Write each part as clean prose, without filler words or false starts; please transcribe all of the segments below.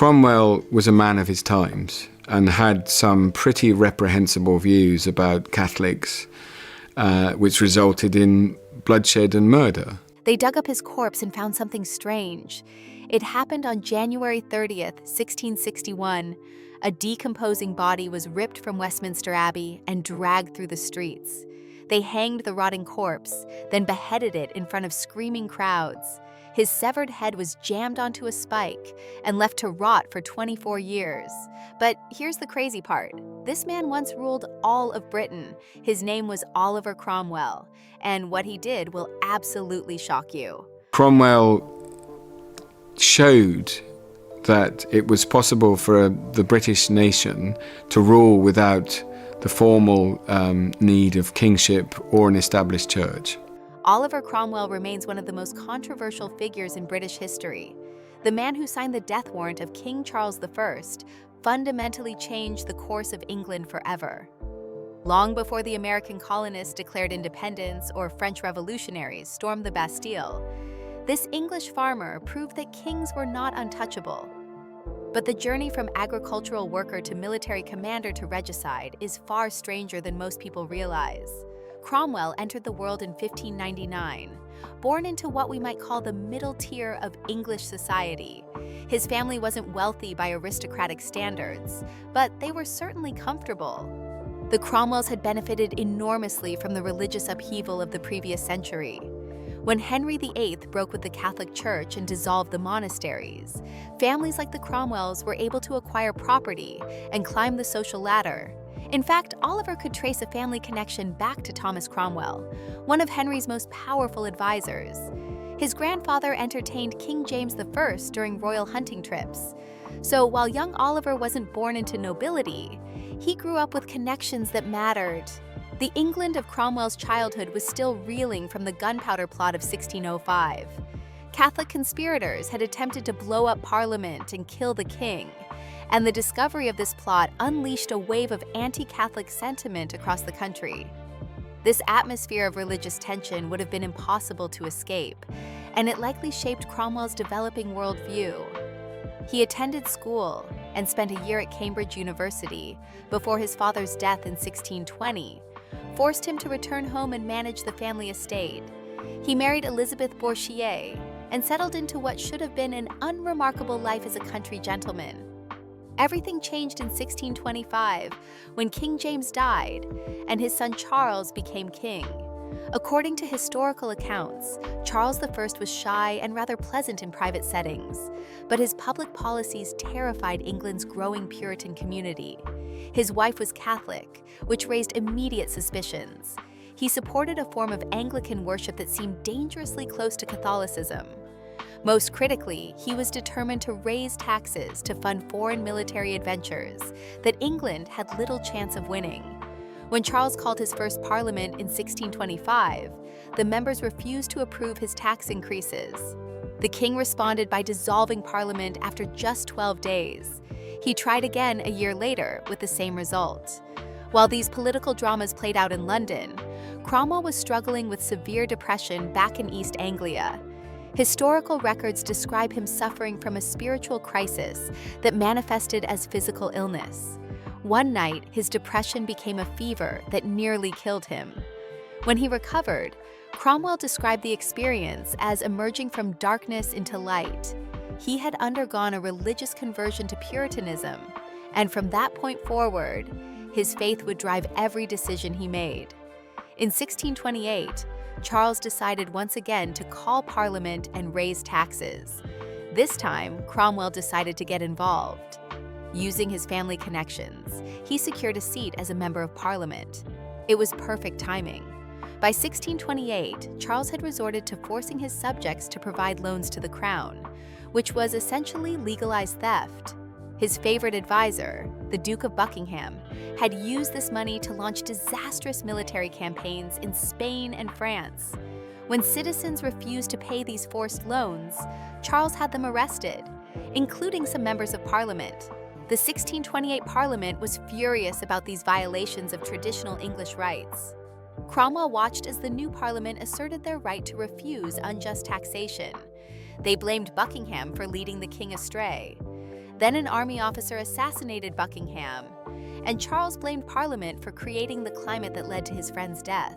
Cromwell was a man of his times and had some pretty reprehensible views about Catholics, which resulted in bloodshed and murder. They dug up his corpse and found something strange. It happened on January 30th, 1661. A decomposing body was ripped from Westminster Abbey and dragged through the streets. They hanged the rotting corpse, then beheaded it in front of screaming crowds. His severed head was jammed onto a spike and left to rot for 24 years. But here's the crazy part. This man once ruled all of Britain. His name was Oliver Cromwell, and what he did will absolutely shock you. Cromwell showed that it was possible for the British nation to rule without the formal need of kingship or an established church. Oliver Cromwell remains one of the most controversial figures in British history. The man who signed the death warrant of King Charles I fundamentally changed the course of England forever. Long before the American colonists declared independence or French revolutionaries stormed the Bastille, this English farmer proved that kings were not untouchable. But the journey from agricultural worker to military commander to regicide is far stranger than most people realize. Cromwell entered the world in 1599, born into what we might call the middle tier of English society. His family wasn't wealthy by aristocratic standards, but they were certainly comfortable. The Cromwells had benefited enormously from the religious upheaval of the previous century. When Henry VIII broke with the Catholic Church and dissolved the monasteries, families like the Cromwells were able to acquire property and climb the social ladder. In fact, Oliver could trace a family connection back to Thomas Cromwell, one of Henry's most powerful advisors. His grandfather entertained King James I during royal hunting trips. So while young Oliver wasn't born into nobility, he grew up with connections that mattered. The England of Cromwell's childhood was still reeling from the gunpowder plot of 1605. Catholic conspirators had attempted to blow up Parliament and kill the king, and the discovery of this plot unleashed a wave of anti-Catholic sentiment across the country. This atmosphere of religious tension would have been impossible to escape, and it likely shaped Cromwell's developing worldview. He attended school and spent a year at Cambridge University before his father's death in 1620 forced him to return home and manage the family estate. He married Elizabeth Bourchier and settled into what should have been an unremarkable life as a country gentleman. Everything changed in 1625 when King James died and his son Charles became king. According to historical accounts, Charles I was shy and rather pleasant in private settings, but his public policies terrified England's growing Puritan community. His wife was Catholic, which raised immediate suspicions. He supported a form of Anglican worship that seemed dangerously close to Catholicism. Most critically, he was determined to raise taxes to fund foreign military adventures that England had little chance of winning. When Charles called his first parliament in 1625, the members refused to approve his tax increases. The king responded by dissolving parliament after just 12 days. He tried again a year later with the same result. While these political dramas played out in London, Cromwell was struggling with severe depression back in East Anglia. Historical records describe him suffering from a spiritual crisis that manifested as physical illness. One night, his depression became a fever that nearly killed him. When he recovered, Cromwell described the experience as emerging from darkness into light. He had undergone a religious conversion to Puritanism, and from that point forward, his faith would drive every decision he made. In 1628, Charles decided once again to call Parliament and raise taxes. This time, Cromwell decided to get involved. Using his family connections, he secured a seat as a member of Parliament. It was perfect timing. By 1628, Charles had resorted to forcing his subjects to provide loans to the crown, which was essentially legalized theft. His favorite advisor, the Duke of Buckingham, had used this money to launch disastrous military campaigns in Spain and France. When citizens refused to pay these forced loans, Charles had them arrested, including some members of Parliament. The 1628 Parliament was furious about these violations of traditional English rights. Cromwell watched as the new Parliament asserted their right to refuse unjust taxation. They blamed Buckingham for leading the king astray. Then an army officer assassinated Buckingham, and Charles blamed Parliament for creating the climate that led to his friend's death.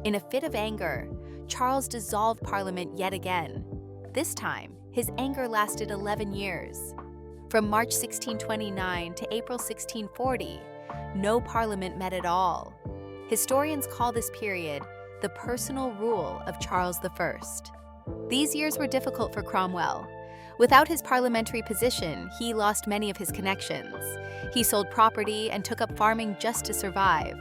In a fit of anger, Charles dissolved Parliament yet again. This time, his anger lasted 11 years. From March 1629 to April 1640, no Parliament met at all. Historians call this period the personal rule of Charles I. These years were difficult for Cromwell. Without his parliamentary position, he lost many of his connections. He sold property and took up farming just to survive.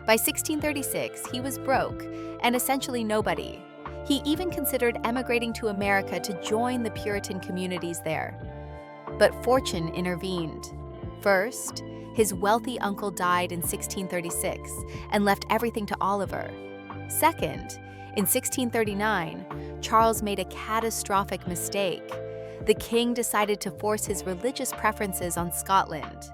By 1636, he was broke and essentially nobody. He even considered emigrating to America to join the Puritan communities there. But fortune intervened. First, his wealthy uncle died in 1636 and left everything to Oliver. Second, in 1639, Charles made a catastrophic mistake. The king decided to force his religious preferences on Scotland.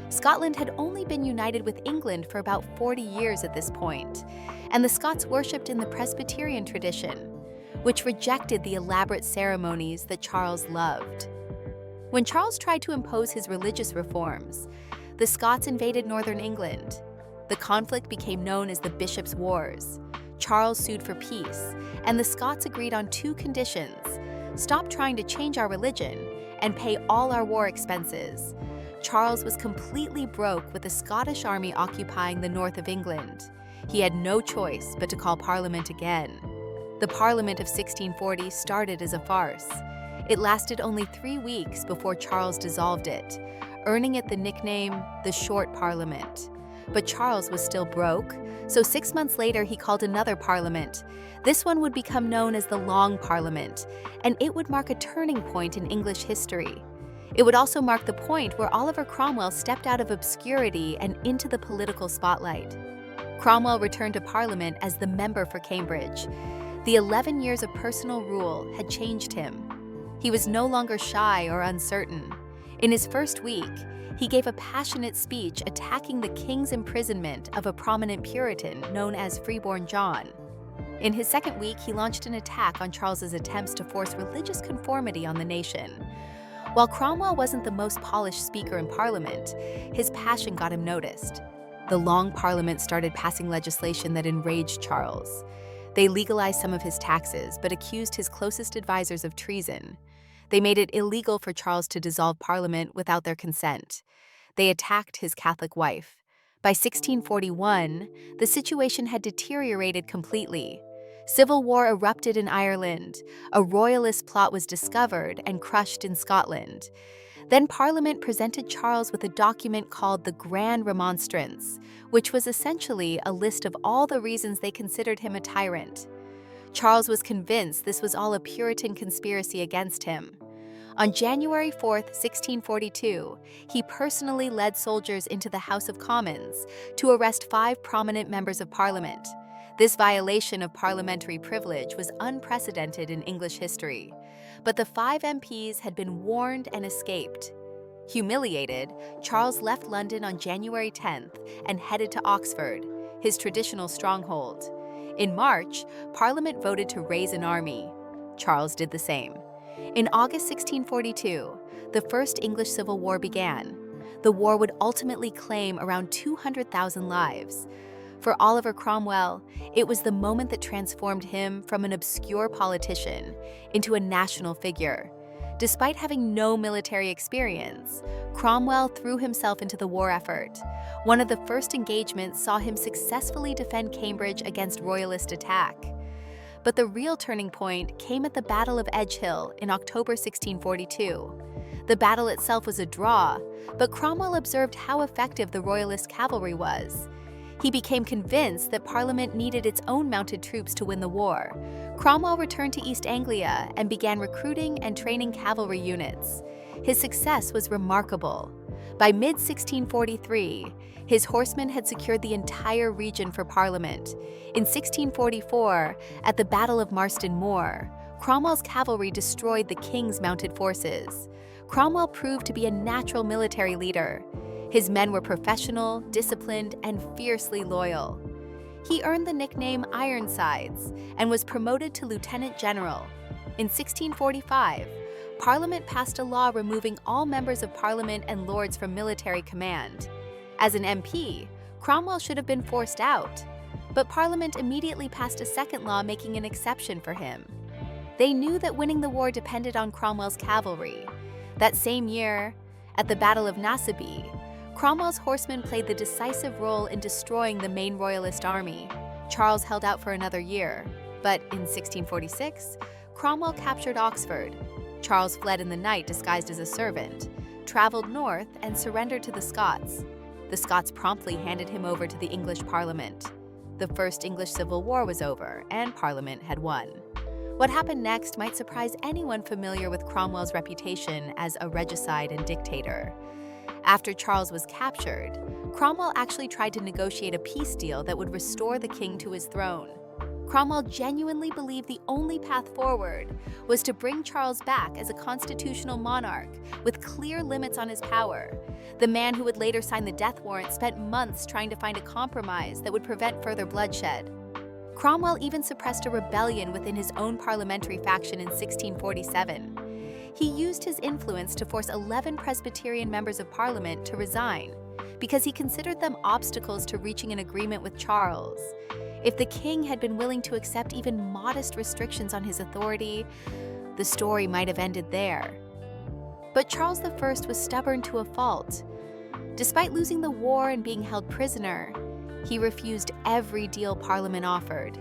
Scotland had only been united with England for about 40 years at this point, and the Scots worshipped in the Presbyterian tradition, which rejected the elaborate ceremonies that Charles loved. When Charles tried to impose his religious reforms, the Scots invaded northern England. The conflict became known as the Bishops' Wars. Charles sued for peace, and the Scots agreed on two conditions: stop trying to change our religion and pay all our war expenses. Charles was completely broke with the Scottish army occupying the north of England. He had no choice but to call Parliament again. The Parliament of 1640 started as a farce. It lasted only 3 weeks before Charles dissolved it, earning it the nickname the Short Parliament. But Charles was still broke, so 6 months later he called another parliament. This one would become known as the Long Parliament, and it would mark a turning point in English history. It would also mark the point where Oliver Cromwell stepped out of obscurity and into the political spotlight. Cromwell returned to Parliament as the member for Cambridge. The 11 years of personal rule had changed him. He was no longer shy or uncertain. In his first week, he gave a passionate speech attacking the king's imprisonment of a prominent Puritan known as Freeborn John. In his second week, he launched an attack on Charles's attempts to force religious conformity on the nation. While Cromwell wasn't the most polished speaker in Parliament, his passion got him noticed. The Long Parliament started passing legislation that enraged Charles. They legalized some of his taxes, but accused his closest advisors of treason. They made it illegal for Charles to dissolve Parliament without their consent. They attacked his Catholic wife. By 1641, the situation had deteriorated completely. Civil war erupted in Ireland. A royalist plot was discovered and crushed in Scotland. Then Parliament presented Charles with a document called the Grand Remonstrance, which was essentially a list of all the reasons they considered him a tyrant. Charles was convinced this was all a Puritan conspiracy against him. On January 4, 1642, he personally led soldiers into the House of Commons to arrest 5 prominent members of Parliament. This violation of parliamentary privilege was unprecedented in English history, but the 5 MPs had been warned and escaped. Humiliated, Charles left London on January 10th and headed to Oxford, his traditional stronghold. In March, Parliament voted to raise an army. Charles did the same. In August 1642, the First English Civil War began. The war would ultimately claim around 200,000 lives. For Oliver Cromwell, it was the moment that transformed him from an obscure politician into a national figure. Despite having no military experience, Cromwell threw himself into the war effort. One of the first engagements saw him successfully defend Cambridge against royalist attack. But the real turning point came at the Battle of Edgehill in October 1642. The battle itself was a draw, but Cromwell observed how effective the royalist cavalry was. He became convinced that Parliament needed its own mounted troops to win the war. Cromwell returned to East Anglia and began recruiting and training cavalry units. His success was remarkable. By mid-1643, his horsemen had secured the entire region for Parliament. In 1644, at the Battle of Marston Moor, Cromwell's cavalry destroyed the king's mounted forces. Cromwell proved to be a natural military leader. His men were professional, disciplined, and fiercely loyal. He earned the nickname Ironsides and was promoted to lieutenant general. In 1645, Parliament passed a law removing all members of Parliament and lords from military command. As an MP, Cromwell should have been forced out, but Parliament immediately passed a second law making an exception for him. They knew that winning the war depended on Cromwell's cavalry. That same year, at the Battle of Naseby, Cromwell's horsemen played the decisive role in destroying the main royalist army. Charles held out for another year, but in 1646, Cromwell captured Oxford. Charles fled in the night disguised as a servant, traveled north, and surrendered to the Scots. The Scots promptly handed him over to the English Parliament. The First English Civil War was over, and Parliament had won. What happened next might surprise anyone familiar with Cromwell's reputation as a regicide and dictator. After Charles was captured, Cromwell actually tried to negotiate a peace deal that would restore the king to his throne. Cromwell genuinely believed the only path forward was to bring Charles back as a constitutional monarch with clear limits on his power. The man who would later sign the death warrant spent months trying to find a compromise that would prevent further bloodshed. Cromwell even suppressed a rebellion within his own parliamentary faction in 1647. He used his influence to force 11 Presbyterian members of Parliament to resign because he considered them obstacles to reaching an agreement with Charles. If the king had been willing to accept even modest restrictions on his authority, the story might have ended there. But Charles I was stubborn to a fault. Despite losing the war and being held prisoner, he refused every deal Parliament offered.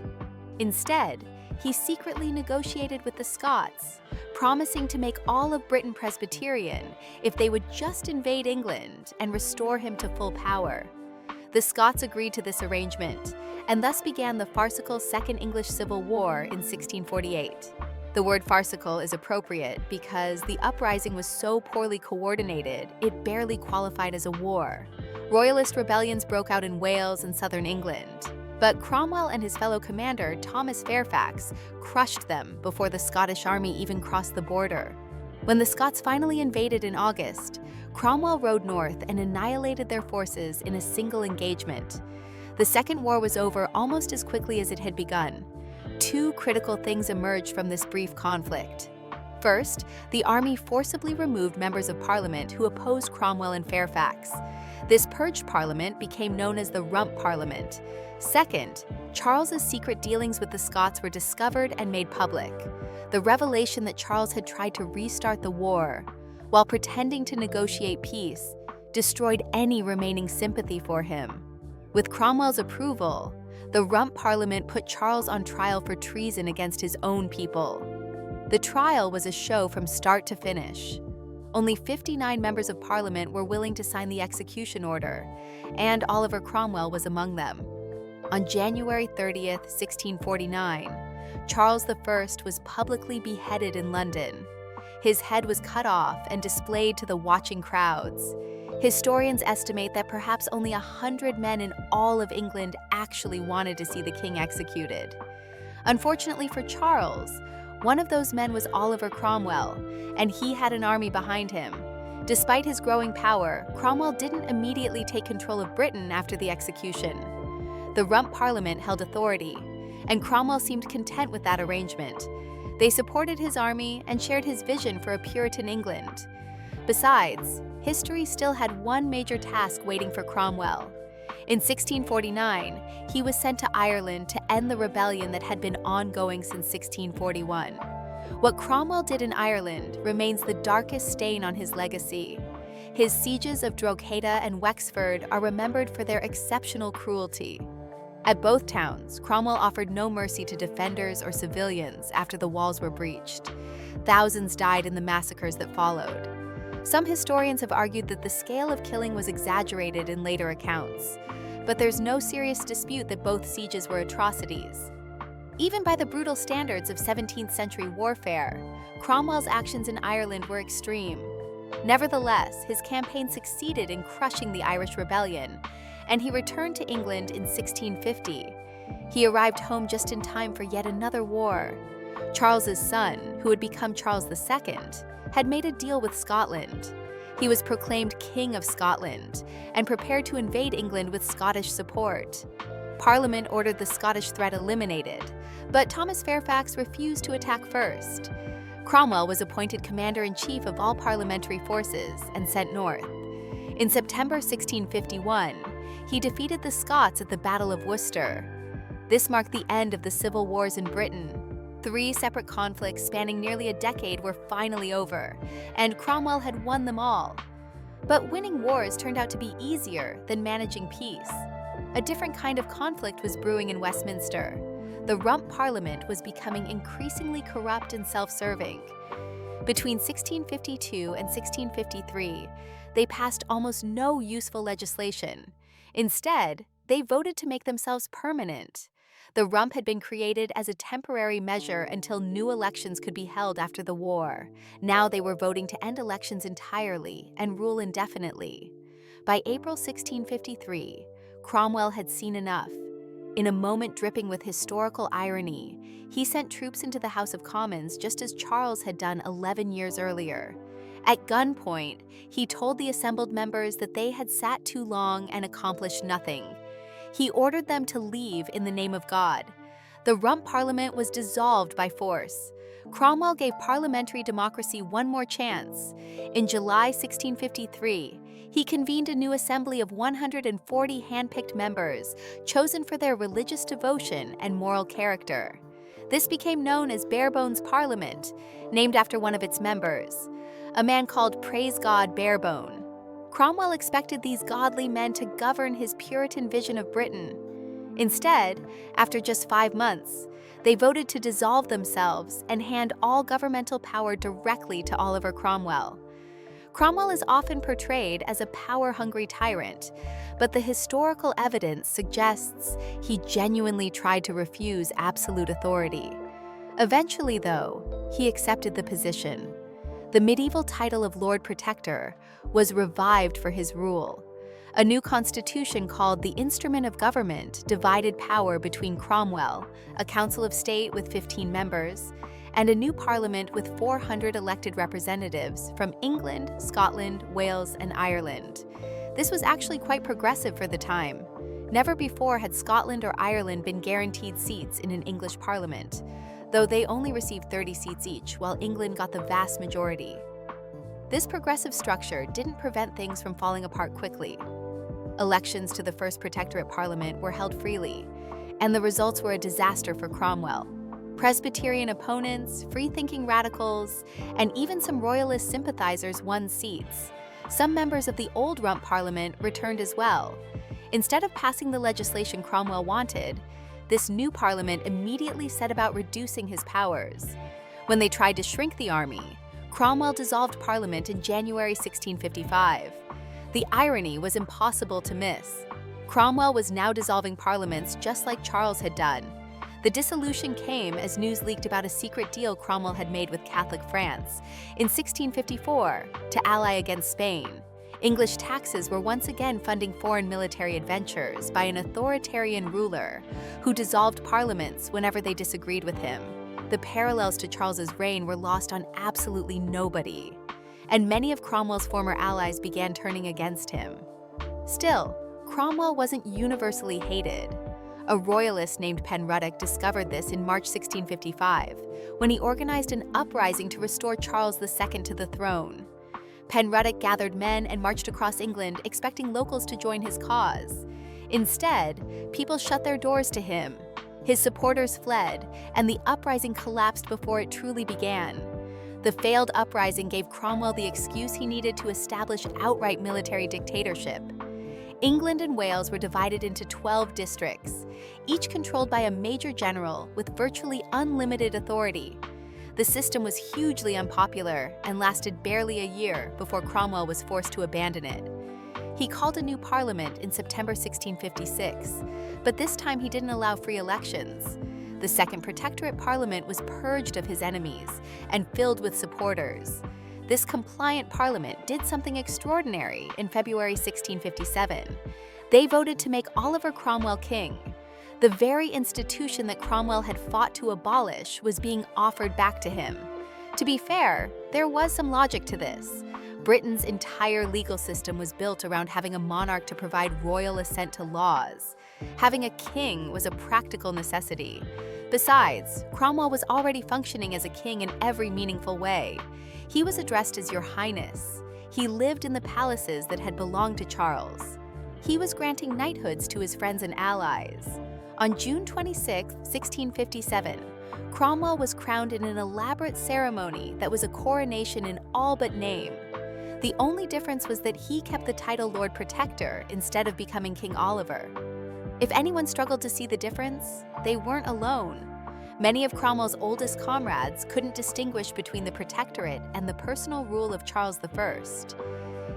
Instead, he secretly negotiated with the Scots, promising to make all of Britain Presbyterian if they would just invade England and restore him to full power. The Scots agreed to this arrangement, and thus began the farcical Second English Civil War in 1648. The word farcical is appropriate because the uprising was so poorly coordinated, it barely qualified as a war. Royalist rebellions broke out in Wales and southern England, but Cromwell and his fellow commander, Thomas Fairfax, crushed them before the Scottish army even crossed the border. When the Scots finally invaded in August, Cromwell rode north and annihilated their forces in a single engagement. The Second War was over almost as quickly as it had begun. Two critical things emerged from this brief conflict. First, the army forcibly removed members of Parliament who opposed Cromwell and Fairfax. This purged Parliament became known as the Rump Parliament. Second, Charles's secret dealings with the Scots were discovered and made public. The revelation that Charles had tried to restart the war, while pretending to negotiate peace, destroyed any remaining sympathy for him. With Cromwell's approval, the Rump Parliament put Charles on trial for treason against his own people. The trial was a show from start to finish. Only 59 members of Parliament were willing to sign the execution order, and Oliver Cromwell was among them. On January 30th, 1649, Charles I was publicly beheaded in London. His head was cut off and displayed to the watching crowds. Historians estimate that perhaps only 100 men in all of England actually wanted to see the king executed. Unfortunately for Charles, one of those men was Oliver Cromwell, and he had an army behind him. Despite his growing power, Cromwell didn't immediately take control of Britain after the execution. The Rump Parliament held authority, and Cromwell seemed content with that arrangement. They supported his army and shared his vision for a Puritan England. Besides, history still had one major task waiting for Cromwell. In 1649, he was sent to Ireland to end the rebellion that had been ongoing since 1641. What Cromwell did in Ireland remains the darkest stain on his legacy. His sieges of Drogheda and Wexford are remembered for their exceptional cruelty. At both towns, Cromwell offered no mercy to defenders or civilians after the walls were breached. Thousands died in the massacres that followed. Some historians have argued that the scale of killing was exaggerated in later accounts, but there's no serious dispute that both sieges were atrocities. Even by the brutal standards of 17th century warfare, Cromwell's actions in Ireland were extreme. Nevertheless, his campaign succeeded in crushing the Irish Rebellion, and he returned to England in 1650. He arrived home just in time for yet another war. Charles's son, who would become Charles II, had made a deal with Scotland. He was proclaimed King of Scotland and prepared to invade England with Scottish support. Parliament ordered the Scottish threat eliminated, but Thomas Fairfax refused to attack first. Cromwell was appointed commander-in-chief of all parliamentary forces and sent north. In September 1651, he defeated the Scots at the Battle of Worcester. This marked the end of the civil wars in Britain. 3 separate conflicts spanning nearly a decade were finally over, and Cromwell had won them all. But winning wars turned out to be easier than managing peace. A different kind of conflict was brewing in Westminster. The Rump Parliament was becoming increasingly corrupt and self-serving. Between 1652 and 1653, they passed almost no useful legislation. Instead, they voted to make themselves permanent. The Rump had been created as a temporary measure until new elections could be held after the war. Now they were voting to end elections entirely and rule indefinitely. By April 1653, Cromwell had seen enough. In a moment dripping with historical irony, he sent troops into the House of Commons just as Charles had done 11 years earlier. At gunpoint, he told the assembled members that they had sat too long and accomplished nothing. He ordered them to leave in the name of God. The Rump Parliament was dissolved by force. Cromwell gave parliamentary democracy one more chance. In July 1653, he convened a new assembly of 140 hand-picked members, chosen for their religious devotion and moral character. This became known as Barebones Parliament, named after one of its members, a man called Praise God Barebone. Cromwell expected these godly men to govern his Puritan vision of Britain. Instead, after just 5 months, they voted to dissolve themselves and hand all governmental power directly to Oliver Cromwell. Cromwell is often portrayed as a power-hungry tyrant, but the historical evidence suggests he genuinely tried to refuse absolute authority. Eventually, though, he accepted the position. The medieval title of Lord Protector was revived for his rule. A new constitution called the Instrument of Government divided power between Cromwell, a council of state with 15 members, and a new parliament with 400 elected representatives from England, Scotland, Wales, and Ireland. This was actually quite progressive for the time. Never before had Scotland or Ireland been guaranteed seats in an English parliament, though they only received 30 seats each, while England got the vast majority. This progressive structure didn't prevent things from falling apart quickly. Elections to the first Protectorate Parliament were held freely, and the results were a disaster for Cromwell. Presbyterian opponents, free-thinking radicals, and even some royalist sympathizers won seats. Some members of the old Rump Parliament returned as well. Instead of passing the legislation Cromwell wanted, this new parliament immediately set about reducing his powers. When they tried to shrink the army, Cromwell dissolved Parliament in January 1655. The irony was impossible to miss. Cromwell was now dissolving parliaments just like Charles had done. The dissolution came as news leaked about a secret deal Cromwell had made with Catholic France in 1654 to ally against Spain. English taxes were once again funding foreign military adventures by an authoritarian ruler who dissolved parliaments whenever they disagreed with him. The parallels to Charles's reign were lost on absolutely nobody, and many of Cromwell's former allies began turning against him. Still, Cromwell wasn't universally hated. A royalist named Penruddock discovered this in March 1655, when he organized an uprising to restore Charles II to the throne. Penruddock gathered men and marched across England, expecting locals to join his cause. Instead, people shut their doors to him. His supporters fled, and the uprising collapsed before it truly began. The failed uprising gave Cromwell the excuse he needed to establish outright military dictatorship. England and Wales were divided into 12 districts, each controlled by a major general with virtually unlimited authority. The system was hugely unpopular and lasted barely a year before Cromwell was forced to abandon it. He called a new parliament in September 1656, but this time he didn't allow free elections. The Second Protectorate Parliament was purged of his enemies and filled with supporters. This compliant parliament did something extraordinary in February 1657. They voted to make Oliver Cromwell king. The very institution that Cromwell had fought to abolish was being offered back to him. To be fair, there was some logic to this. Britain's entire legal system was built around having a monarch to provide royal assent to laws. Having a king was a practical necessity. Besides, Cromwell was already functioning as a king in every meaningful way. He was addressed as Your Highness. He lived in the palaces that had belonged to Charles. He was granting knighthoods to his friends and allies. On June 26, 1657, Cromwell was crowned in an elaborate ceremony that was a coronation in all but name. The only difference was that he kept the title Lord Protector instead of becoming King Oliver. If anyone struggled to see the difference, they weren't alone. Many of Cromwell's oldest comrades couldn't distinguish between the protectorate and the personal rule of Charles I.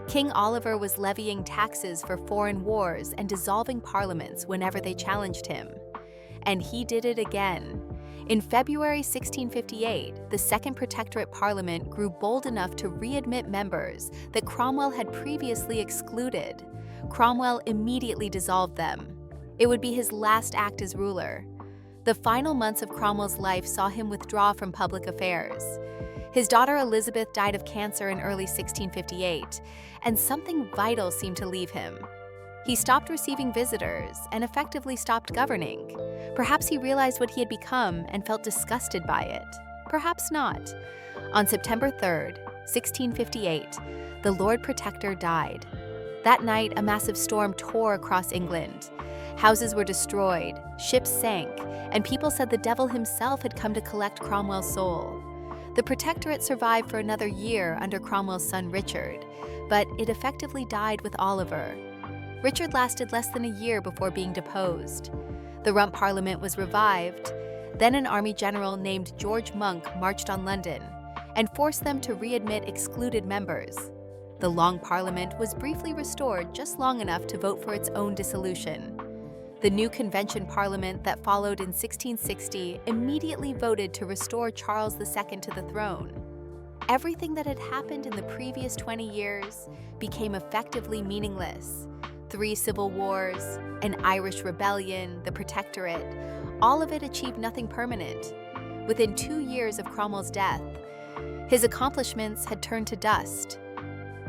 King Oliver was levying taxes for foreign wars and dissolving parliaments whenever they challenged him. And he did it again. In February 1658, the Second Protectorate Parliament grew bold enough to readmit members that Cromwell had previously excluded. Cromwell immediately dissolved them. It would be his last act as ruler. The final months of Cromwell's life saw him withdraw from public affairs. His daughter Elizabeth died of cancer in early 1658, and something vital seemed to leave him. He stopped receiving visitors and effectively stopped governing. Perhaps he realized what he had become and felt disgusted by it. Perhaps not. On September 3rd, 1658, the Lord Protector died. That night, a massive storm tore across England. Houses were destroyed, ships sank, and people said the devil himself had come to collect Cromwell's soul. The Protectorate survived for another year under Cromwell's son Richard, but it effectively died with Oliver. Richard lasted less than a year before being deposed. The Rump Parliament was revived. Then an army general named George Monk marched on London and forced them to readmit excluded members. The Long Parliament was briefly restored just long enough to vote for its own dissolution. The new Convention Parliament that followed in 1660 immediately voted to restore Charles II to the throne. Everything that had happened in the previous 20 years became effectively meaningless. 3 civil wars, an Irish rebellion, the Protectorate, all of it achieved nothing permanent. Within 2 years of Cromwell's death, his accomplishments had turned to dust.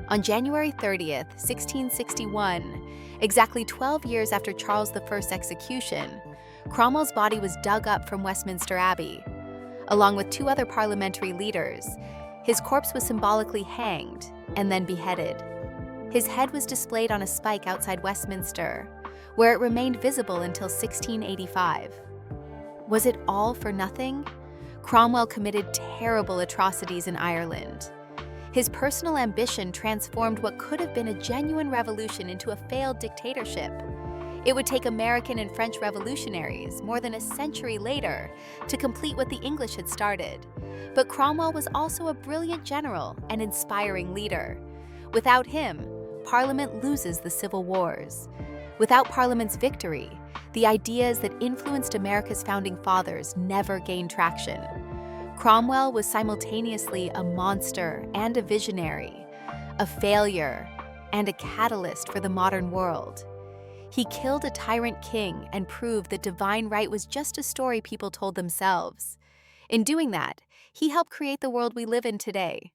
On January 30th, 1661, exactly 12 years after Charles I's execution, Cromwell's body was dug up from Westminster Abbey. Along with 2 other parliamentary leaders, his corpse was symbolically hanged and then beheaded. His head was displayed on a spike outside Westminster, where it remained visible until 1685. Was it all for nothing? Cromwell committed terrible atrocities in Ireland. His personal ambition transformed what could have been a genuine revolution into a failed dictatorship. It would take American and French revolutionaries more than a century later to complete what the English had started. But Cromwell was also a brilliant general and inspiring leader. Without him, Parliament loses the civil wars. Without Parliament's victory, the ideas that influenced America's founding fathers never gained traction. Cromwell was simultaneously a monster and a visionary, a failure and a catalyst for the modern world. He killed a tyrant king and proved that divine right was just a story people told themselves. In doing that, he helped create the world we live in today.